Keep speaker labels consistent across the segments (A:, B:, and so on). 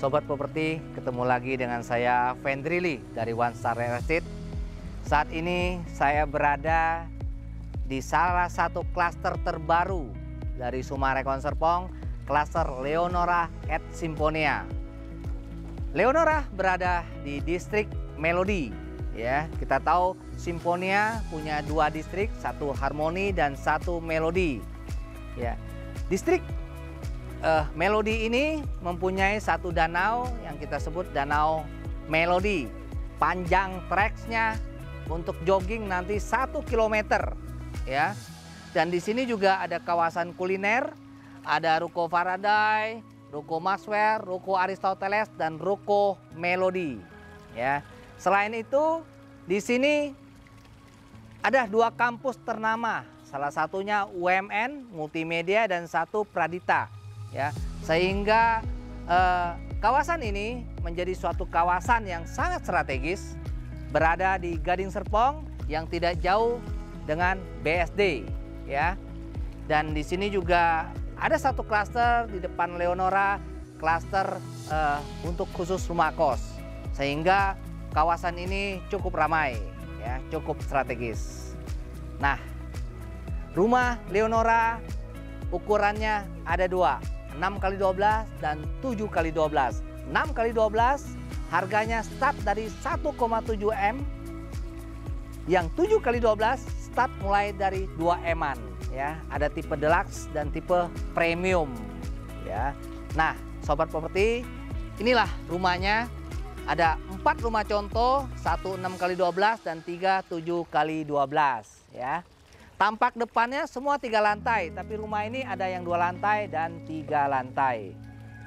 A: Sobat Properti, ketemu lagi dengan saya Vendrili dari One Star Real Estate. Saat ini saya berada di salah satu klaster terbaru dari Sumarekon Serpong, klaster Leonora at Simfonia. Leonora berada di distrik Melody. Ya, kita tahu Simfonia punya dua distrik, satu Harmoni dan satu Melody. Ya, distrik Melody ini mempunyai satu danau yang kita sebut Danau Melody. Panjang treksnya untuk jogging nanti 1 km, ya. Dan di sini juga ada kawasan kuliner, ada Ruko Faraday, Ruko Maxwell, Ruko Aristoteles, dan Ruko Melody. Ya. Selain itu, di sini ada dua kampus ternama, salah satunya UMN Multimedia dan satu Pradita. Ya, sehingga kawasan ini menjadi suatu kawasan yang sangat strategis, berada di Gading Serpong yang tidak jauh dengan BSD, ya. Dan di sini juga ada satu klaster di depan Leonora, klaster untuk khusus rumah kos, sehingga kawasan ini cukup ramai, ya, cukup strategis. Nah, rumah Leonora ukurannya ada dua, 6x12 dan 7x12. 6x12 harganya start dari 1,7 M. Yang 7x12 start mulai dari 2 M-an, ya. Ada tipe deluxe dan tipe premium, ya. Nah, Sobat Properti, inilah rumahnya. Ada 4 rumah contoh, 1 6x12 dan 3 7x12, ya. Tampak depannya semua 3 lantai, tapi rumah ini ada yang 2 lantai dan 3 lantai.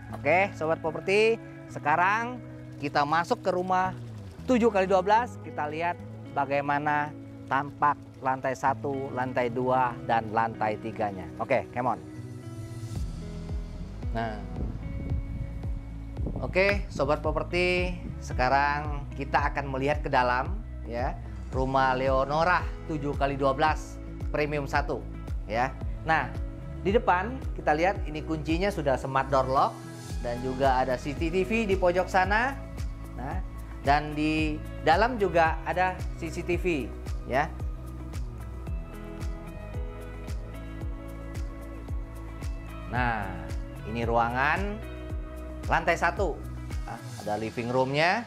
A: Oke, Sobat Properti, sekarang kita masuk ke rumah 7x12, kita lihat bagaimana tampak lantai 1, lantai 2, dan lantai 3-nya. Oke, come on. Nah, oke, Sobat Properti, sekarang kita akan melihat ke dalam, ya, rumah Leonora 7x12 Premium 1, ya. Nah, di depan kita lihat ini kuncinya sudah smart door lock dan juga ada CCTV di pojok sana. Nah, dan di dalam juga ada CCTV, ya. Nah, ini ruangan lantai 1. Nah, ada living roomnya,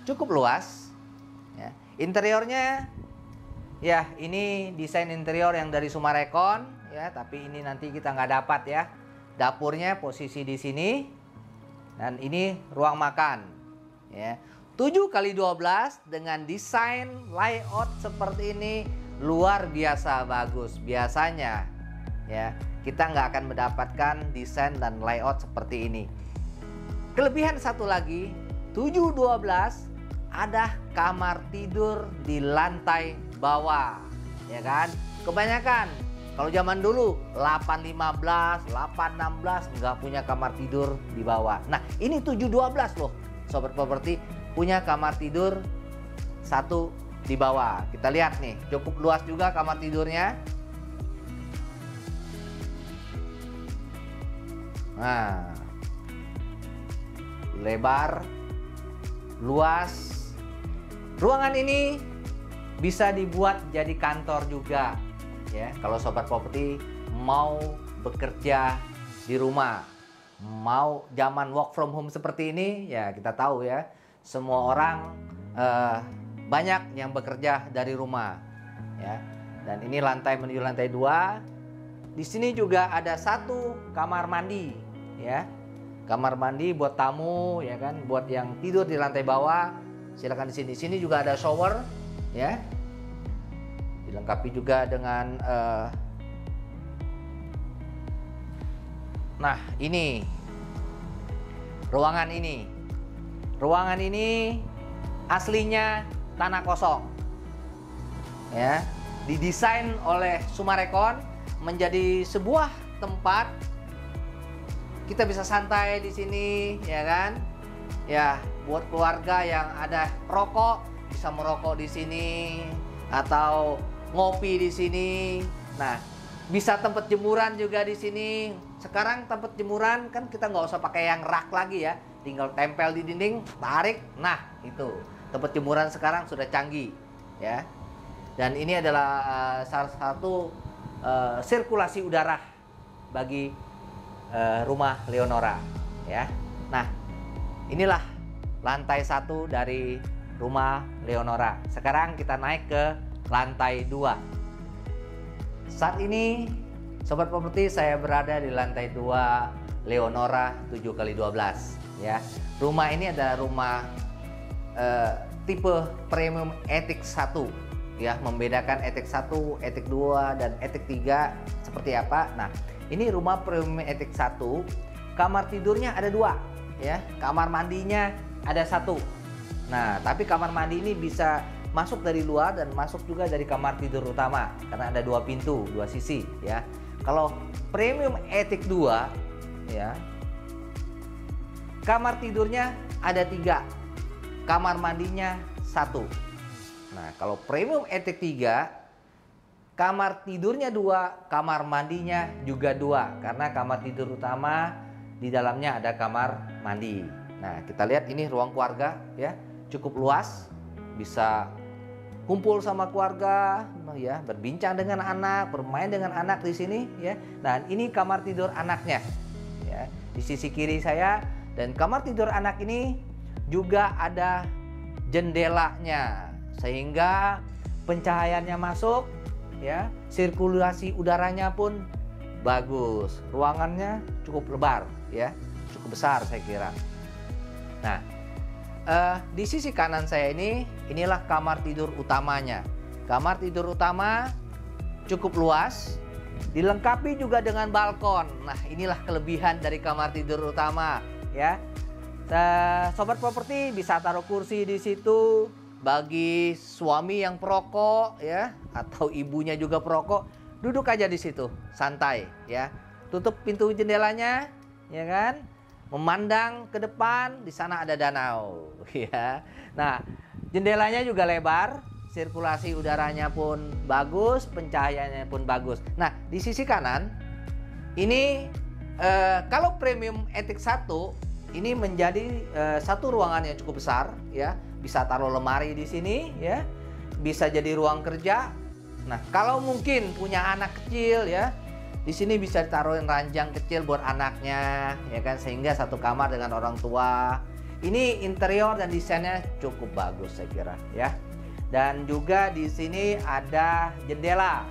A: cukup luas, ya. Interiornya, ya, ini desain interior yang dari Sumarekon, ya, tapi ini nanti kita nggak dapat, ya. Dapurnya posisi di sini, dan ini ruang makan, ya. 7x12 dengan desain layout seperti ini luar biasa bagus. Biasanya, ya, kita nggak akan mendapatkan desain dan layout seperti ini. Kelebihan satu lagi, 7x12 ada kamar tidur di lantai bawah, ya kan? Kebanyakan kalau zaman dulu 815, 816 nggak punya kamar tidur di bawah. Nah, ini 712 loh, Sobat Properti, punya kamar tidur 1 di bawah. Kita lihat nih, cukup luas juga kamar tidurnya. Nah, lebar, luas. Ruangan ini bisa dibuat jadi kantor juga, ya. Kalau Sobat Properti mau bekerja di rumah, mau zaman work from home seperti ini, ya, kita tahu, ya, semua orang banyak yang bekerja dari rumah, ya. Dan ini lantai menuju lantai 2. Di sini juga ada satu kamar mandi, ya. Kamar mandi buat tamu, ya kan, buat yang tidur di lantai bawah. Silakan di sini. Di sini juga ada shower, ya. Dilengkapi juga dengan nah, ini ruangan ini. Ruangan ini aslinya tanah kosong, ya. Didesain oleh Sumarekon menjadi sebuah tempat kita bisa santai di sini, ya kan? Ya, buat keluarga yang ada rokok bisa merokok di sini atau ngopi di sini. Nah, bisa tempat jemuran juga di sini. Sekarang tempat jemuran kan kita nggak usah pakai yang rak lagi, ya. tinggal tempel di dinding, tarik. Nah, itu tempat jemuran sekarang sudah canggih, ya. Dan ini adalah salah satu sirkulasi udara bagi rumah Leonora, ya. Nah, inilah lantai 1 dari rumah Leonora. Sekarang kita naik ke lantai 2. Saat ini Sobat Properti, saya berada di lantai 2 Leonora 7x12, ya. Rumah ini adalah rumah tipe premium Attic 1, ya. Membedakan Attic 1, Attic 2 dan Attic 3 seperti apa? Nah, ini rumah premium Attic 1. Kamar tidurnya ada 2, ya. Kamar mandinya ada 1. Nah, tapi kamar mandi ini bisa masuk dari luar dan masuk juga dari kamar tidur utama karena ada 2 pintu, 2 sisi, ya. Kalau premium Attic 2, ya, kamar tidurnya ada 3, kamar mandinya 1. Nah, kalau premium Attic 3, kamar tidurnya 2, kamar mandinya juga 2, karena kamar tidur utama di dalamnya ada kamar mandi. Nah, kita lihat ini ruang keluarga, ya, cukup luas, bisa kumpul sama keluarga, ya, berbincang dengan anak, bermain dengan anak di sini, ya. Dan ini kamar tidur anaknya, ya, di sisi kiri saya. Dan kamar tidur anak ini juga ada jendelanya, sehingga pencahayaannya masuk, ya, sirkulasi udaranya pun bagus. Ruangannya cukup lebar, ya, cukup besar saya kira. Nah, di sisi kanan saya ini, inilah kamar tidur utamanya. Kamar tidur utama cukup luas, dilengkapi juga dengan balkon. Nah, inilah kelebihan dari kamar tidur utama, ya. Sobat Properti bisa taruh kursi di situ bagi suami yang perokok, ya, atau ibunya juga perokok, duduk aja di situ, santai, ya. Tutup pintu jendelanya, ya kan? Memandang ke depan, di sana ada danau, ya. Nah, jendelanya juga lebar, sirkulasi udaranya pun bagus, pencahayaannya pun bagus. Nah, di sisi kanan ini kalau premium Attic 1 ini menjadi satu ruangan yang cukup besar, ya. Bisa taruh lemari di sini, ya. Bisa jadi ruang kerja. Nah, kalau mungkin punya anak kecil, ya, di sini bisa ditaruhin ranjang kecil buat anaknya, ya kan, sehingga satu kamar dengan orang tua. Ini interior dan desainnya cukup bagus saya kira, ya. Dan juga di sini ada jendela,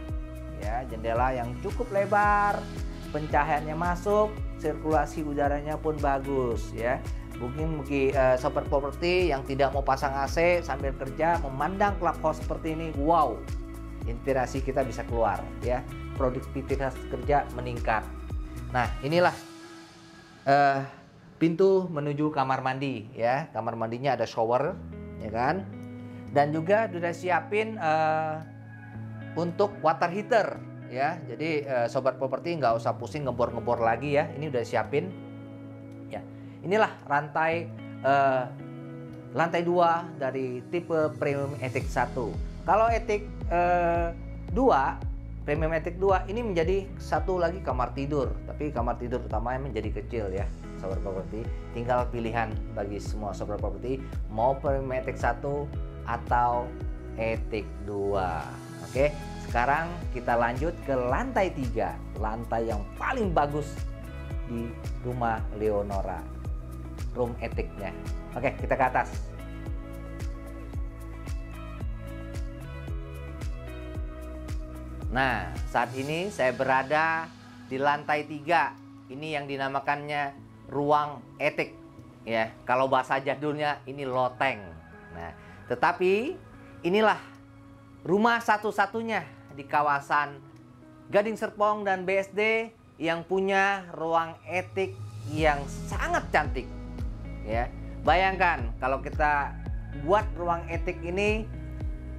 A: ya, jendela yang cukup lebar, pencahayaannya masuk, sirkulasi udaranya pun bagus, ya. Mungkin bagi Sobat Properti yang tidak mau pasang AC sambil kerja, memandang clubhouse seperti ini, wow, inspirasi kita bisa keluar, ya. Produktivitas kerja meningkat. Nah, inilah pintu menuju kamar mandi, ya. Kamar mandinya ada shower, ya kan. Dan juga sudah siapin untuk water heater, ya. Jadi Sobat Properti nggak usah pusing ngebor-ngebor lagi, ya. Ini udah siapin, ya. Inilah lantai 2 dari tipe premium Attic 1. Kalau Attic 2, premium Attic 2 ini menjadi satu lagi kamar tidur, tapi kamar tidur utamanya menjadi kecil, ya, Sobat Properti. Tinggal pilihan bagi semua Sobat Properti mau premium Attic 1 atau Attic 2. Oke, sekarang kita lanjut ke lantai 3, lantai yang paling bagus di rumah Leonora, room attic-nya. Oke, kita ke atas. Nah, saat ini saya berada di lantai 3. Ini yang dinamakannya ruang attic, ya. Kalau bahasa jadulnya ini loteng. Nah, tetapi inilah rumah satu-satunya di kawasan Gading Serpong dan BSD yang punya ruang attic yang sangat cantik, ya. Bayangkan kalau kita buat ruang attic ini,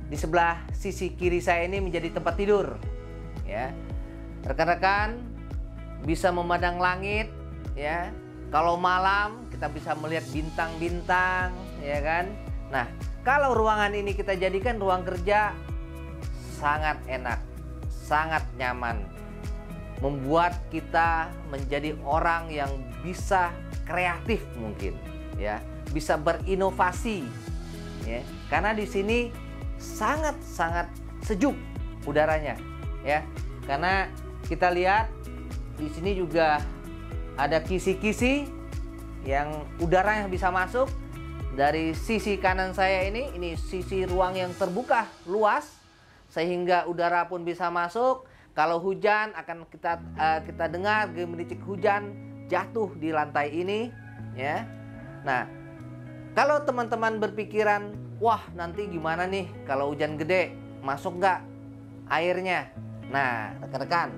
A: di sebelah sisi kiri saya ini menjadi tempat tidur, ya. Rekan-rekan bisa memandang langit, ya. Kalau malam kita bisa melihat bintang-bintang, ya kan. Nah, kalau ruangan ini kita jadikan ruang kerja, sangat enak, sangat nyaman, membuat kita menjadi orang yang bisa kreatif mungkin, ya, bisa berinovasi, ya, karena di sini sangat-sangat sejuk udaranya, ya. Karena kita lihat di sini juga ada kisi-kisi yang udara yang bisa masuk dari sisi kanan saya ini sisi ruang yang terbuka luas sehingga udara pun bisa masuk. Kalau hujan akan kita dengar gemericik hujan jatuh di lantai ini, ya. Nah, kalau teman-teman berpikiran, wah nanti gimana nih kalau hujan gede, masuk nggak airnya? Nah, rekan-rekan,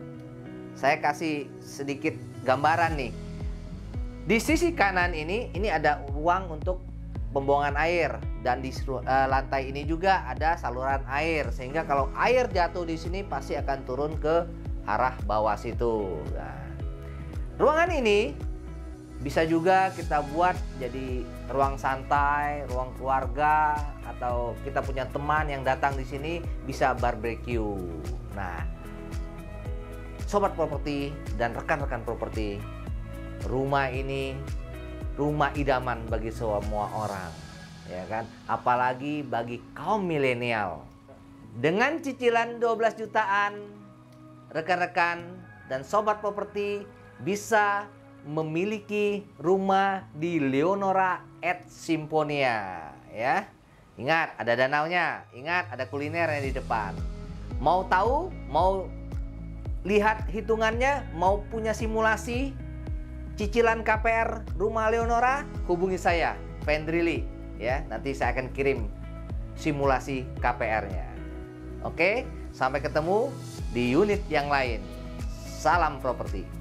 A: saya kasih sedikit gambaran nih. Di sisi kanan ini ada ruang untuk pembuangan air, dan di lantai ini juga ada saluran air, sehingga kalau air jatuh di sini pasti akan turun ke arah bawah situ. Nah, ruangan ini bisa juga kita buat jadi ruang santai, ruang keluarga, atau kita punya teman yang datang di sini bisa barbecue. Nah, sobat properti dan rekan-rekan properti, rumah ini rumah idaman bagi semua orang, ya kan? Apalagi bagi kaum milenial. Dengan cicilan 12 jutaan, rekan-rekan dan sobat properti bisa memiliki rumah di Leonora at Symphonia, ya. Ingat, ada danaunya, ingat ada kulinernya di depan. Mau tahu, mau lihat hitungannya, mau punya simulasi cicilan KPR rumah Leonora, hubungi saya, Vendrili, ya. Nanti saya akan kirim simulasi KPR-nya. Oke, sampai ketemu di unit yang lain. Salam properti.